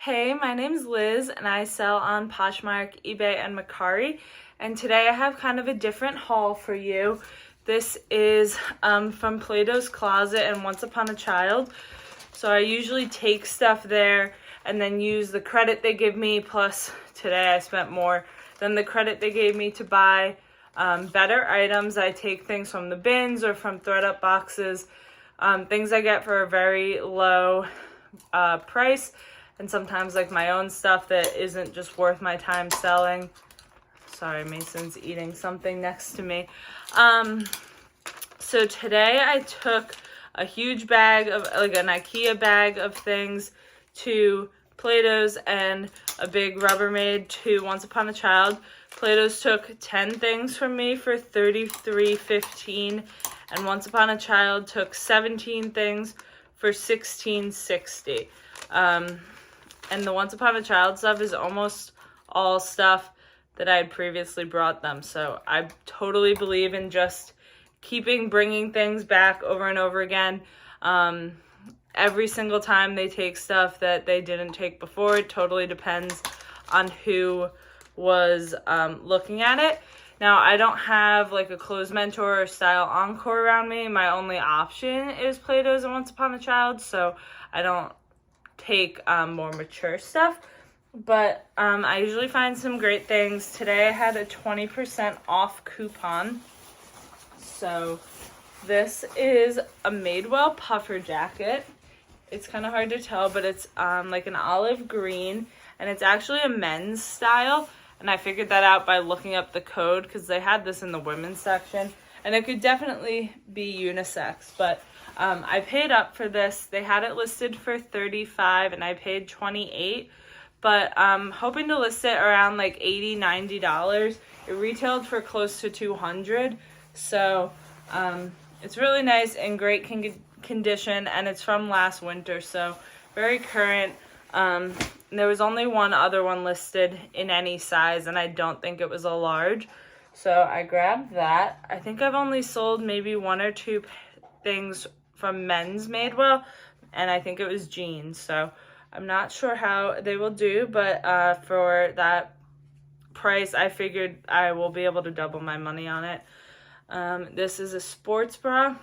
Hey, my name's Liz and I sell on Poshmark, eBay, and Mercari. And today I have kind of a different haul for you. This is from Plato's Closet and Once Upon a Child. So I usually take stuff there and then use the credit they give me, plus today I spent more than the credit they gave me to buy better items. I take things from the bins or from thread-up boxes, things I get for a very low price, and sometimes like my own stuff that isn't just worth my time selling. Sorry, Mason's eating something next to me. So today I took a huge bag of, like an IKEA bag of things to Plato's and a big Rubbermaid to Once Upon a Child. Plato's took 10 things from me for $33.15, and Once Upon a Child took 17 things for $16.60. And the Once Upon a Child stuff is almost all stuff that I had previously brought them. So I totally believe in just bringing things back over and over again. Every single time they take stuff that they didn't take before. It totally depends on who was looking at it. Now, I don't have like a clothes mentor or style encore around me. My only option is Plato's and Once Upon a Child, so I don't take more mature stuff. But I usually find some great things. Today I had a 20% off coupon. So this is a Madewell puffer jacket. It's kind of hard to tell, but it's like an olive green, and it's actually a men's style. And I figured that out by looking up the code because they had this in the women's section, and it could definitely be unisex. But I paid up for this. They had it listed for $35 and I paid $28. But I'm hoping to list it around like $80, $90. It retailed for close to $200. So it's really nice and great condition, and it's from last winter, so very current. There was only one other one listed in any size, and I don't think it was a large. So I grabbed that. I think I've only sold maybe one or two things from men's Madewell, and I think it was jeans. So I'm not sure how they will do, but for that price, I figured I will be able to double my money on it. This is a sports bra,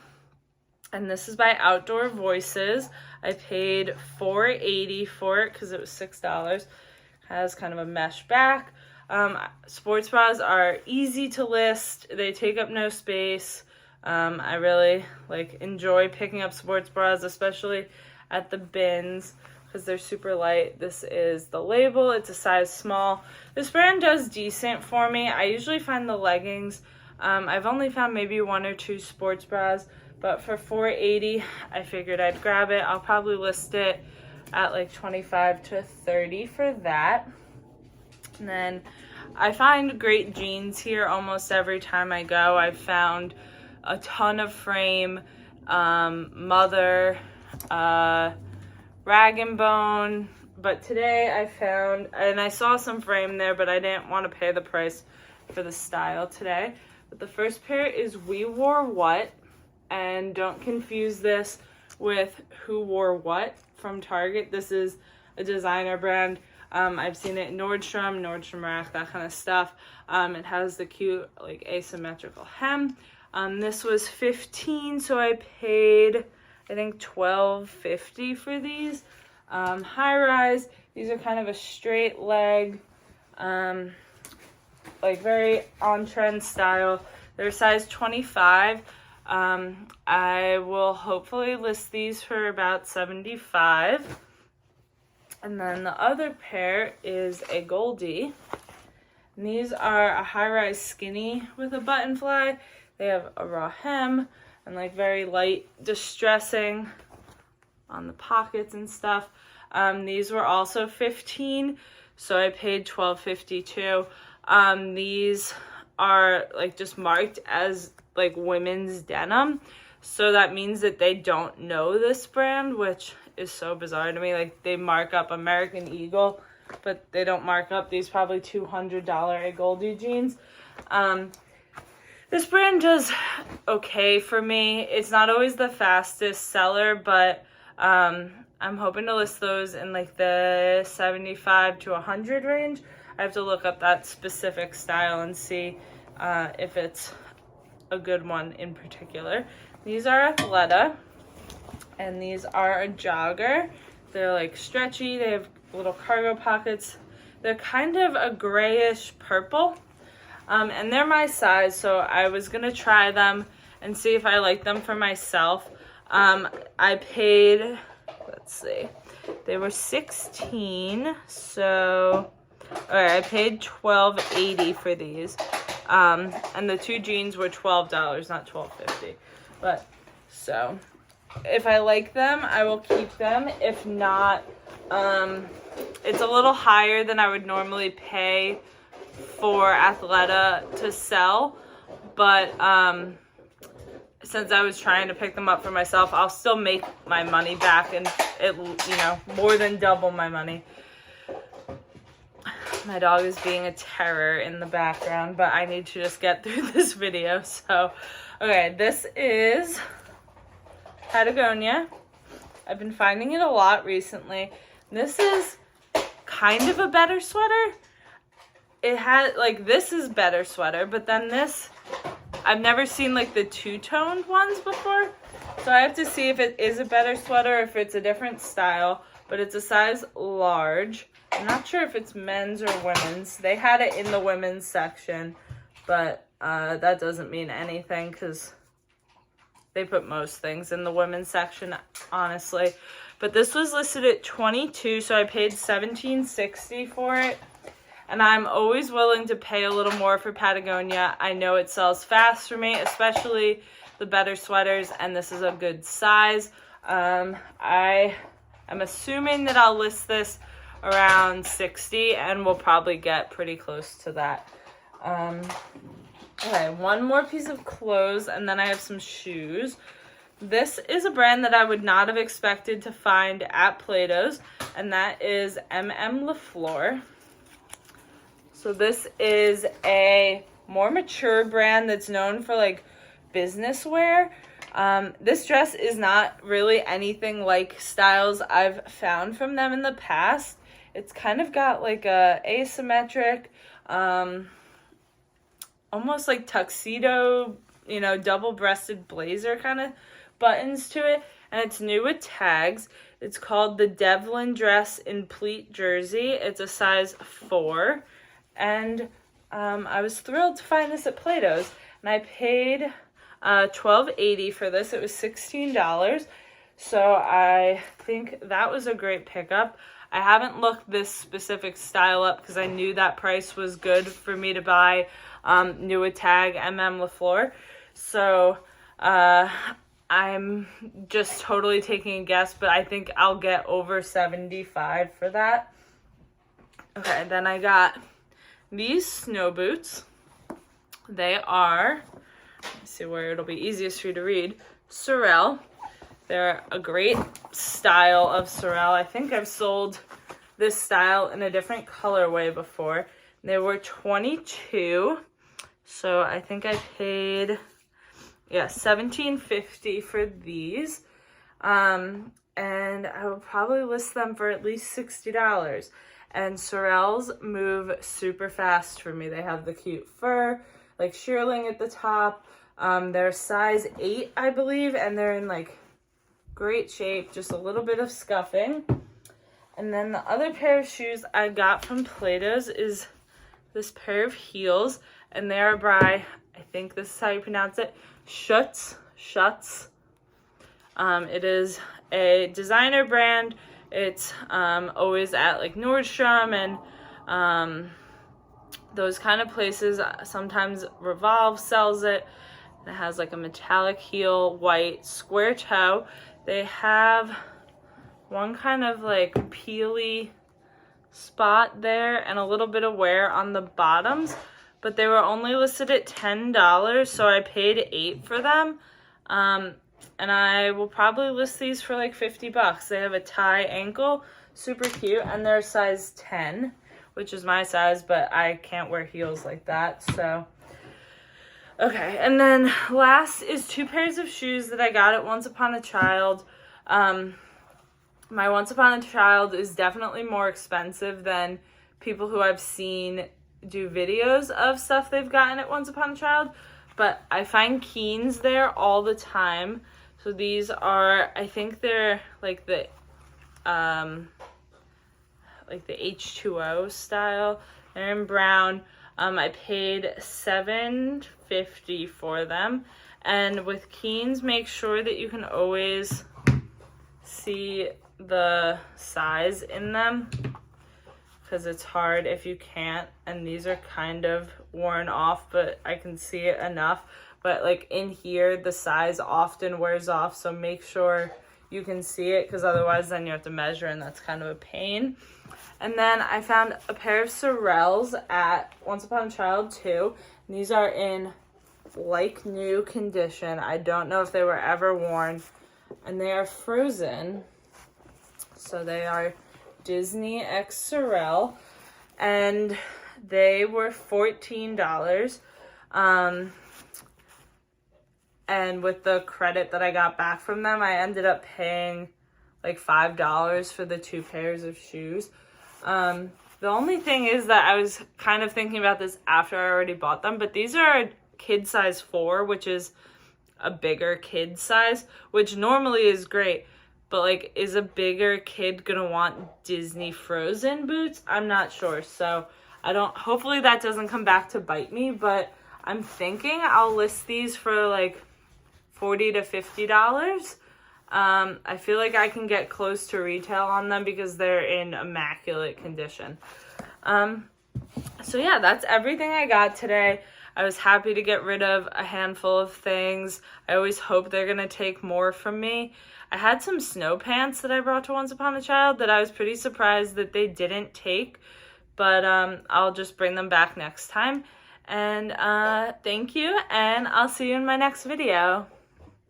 and this is by Outdoor Voices. I paid $4.80 for it because it was $6. Has kind of a mesh back. Sports bras are easy to list. They take up no space. I really enjoy picking up sports bras, especially at the bins, because they're super light. This is the label. It's a size small. This brand does decent for me. I usually find the leggings. I've only found maybe one or two sports bras, but for $4.80, I figured I'd grab it. I'll probably list it at like $25 to $30 for that. And then I find great jeans here almost every time I go. I've found a ton of Frame, Mother, Rag & Bone, but today I found, and I saw some Frame there, but I didn't want to pay the price for the style today. But the first pair is We Wore What, and don't confuse this with Who Wore What from Target. This is a designer brand. I've seen it in Nordstrom Rack, that kind of stuff. It has the cute asymmetrical hem. This was $15, so I paid I think $12.50 for these. High rise. These are kind of a straight leg, very on-trend style. They're size 25. I will hopefully list these for about $75. And then the other pair is a Goldie. And these are a high-rise skinny with a button fly. They have a raw hem and very light distressing on the pockets and stuff. These were also $15, so I paid $12.50 too. These are just marked as women's denim, so that means that they don't know this brand, which is so bizarre to me. They mark up American Eagle, but they don't mark up these probably $200 Goldie jeans. This brand does okay for me. It's not always the fastest seller, but I'm hoping to list those in like the 75 to 100 range. I have to look up that specific style and see if it's a good one in particular. These are Athleta, and these are a jogger. They're like stretchy, they have little cargo pockets. They're kind of a grayish purple, and they're my size, so I was gonna try them and see if I like them for myself. I paid, let's see, they were 16, so all right, I paid $12.80 for these, and the two jeans were $12, not $12.50. But so if I like them, I will keep them. If not, it's a little higher than I would normally pay for Athleta to sell, but since I was trying to pick them up for myself, I'll still make my money back, and it, you know, more than double my money. My dog is being a terror in the background, but I need to just get through this video. So, okay, this is Patagonia. I've been finding it a lot recently. This is kind of a better sweater. It had, like, this is better sweater, but then this, I've never seen like the two-toned ones before. So I have to see if it is a better sweater, if it's a different style, but it's a size large. I'm not sure if it's men's or women's. They had it in the women's section, but that doesn't mean anything because they put most things in the women's section, honestly. But this was listed at $22, so I paid $17.60 for it. And I'm always willing to pay a little more for Patagonia. I know it sells fast for me, especially the better sweaters, and this is a good size. I am assuming that I'll list this around $60, and we'll probably get pretty close to that. Okay, one more piece of clothes, and then I have some shoes. This is a brand that I would not have expected to find at Plato's, and that is LaFleur. So this is a more mature brand that's known for like business wear. This dress is not really anything like styles I've found from them in the past. It's kind of got like a asymmetric, almost like tuxedo, you know, double-breasted blazer kind of buttons to it. And it's new with tags. It's called the Devlin dress in pleat jersey. It's a size 4. And I was thrilled to find this at Plato's. And I paid $12.80 for this. It was $16. So I think that was a great pickup. I haven't looked this specific style up because I knew that price was good for me to buy new with tag LaFleur. So I'm just totally taking a guess, but I think I'll get over $75 for that. Okay, then I got these snow boots. They are, let's see where it'll be easiest for you to read, Sorel. They're a great style of Sorel. I think I've sold this style in a different colorway before. They were $22, so I think I paid, yeah, $17.50 for these. And I will probably list them for at least $60. And Sorels move super fast for me. They have the cute fur, like shearling at the top. They're size 8, I believe, and they're in like great shape, just a little bit of scuffing. And then the other pair of shoes I got from Plato's is this pair of heels, and they are by, I think this is how you pronounce it, Schutz. It is a designer brand. It's always at like Nordstrom and those kind of places. Sometimes Revolve sells it. It has like a metallic heel, white, square toe. They have one kind of like peely spot there and a little bit of wear on the bottoms, but they were only listed at $10, so I paid $8 for them. And I will probably list these for like $50. They have a tie ankle, super cute, and they're size 10, which is my size, but I can't wear heels like that, so. Okay, and then last is 2 pairs of shoes that I got at Once Upon a Child. my Once Upon a Child is definitely more expensive than people who I've seen do videos of stuff they've gotten at Once Upon a Child, but I find Keens there all the time. So these are, I think they're like the H2O style. They're in brown. I paid $7.50 for them. And with Keens, make sure that you can always see the size in them, because it's hard if you can't. And these are kind of worn off, but I can see it enough. But like in here, the size often wears off, so make sure you can see it, because otherwise then you have to measure, and that's kind of a pain. And then I found a pair of Sorels at Once Upon a Child too. And these are in like new condition. I don't know if they were ever worn. And they are frozen. So they are Disney X Sorel. And they were $14. And with the credit that I got back from them, I ended up paying like $5 for the 2 pairs of shoes. The only thing is that I was kind of thinking about this after I already bought them, but these are kid size 4, which is a bigger kid size, which normally is great, but like, is a bigger kid gonna want Disney Frozen boots? I'm not sure. So hopefully that doesn't come back to bite me, but I'm thinking I'll list these for like $40 to $50. I feel like I can get close to retail on them because they're in immaculate condition. So yeah, that's everything I got today. I was happy to get rid of a handful of things. I always hope they're gonna take more from me. I had some snow pants that I brought to Once Upon a Child that I was pretty surprised that they didn't take, but I'll just bring them back next time. And thank you, and I'll see you in my next video.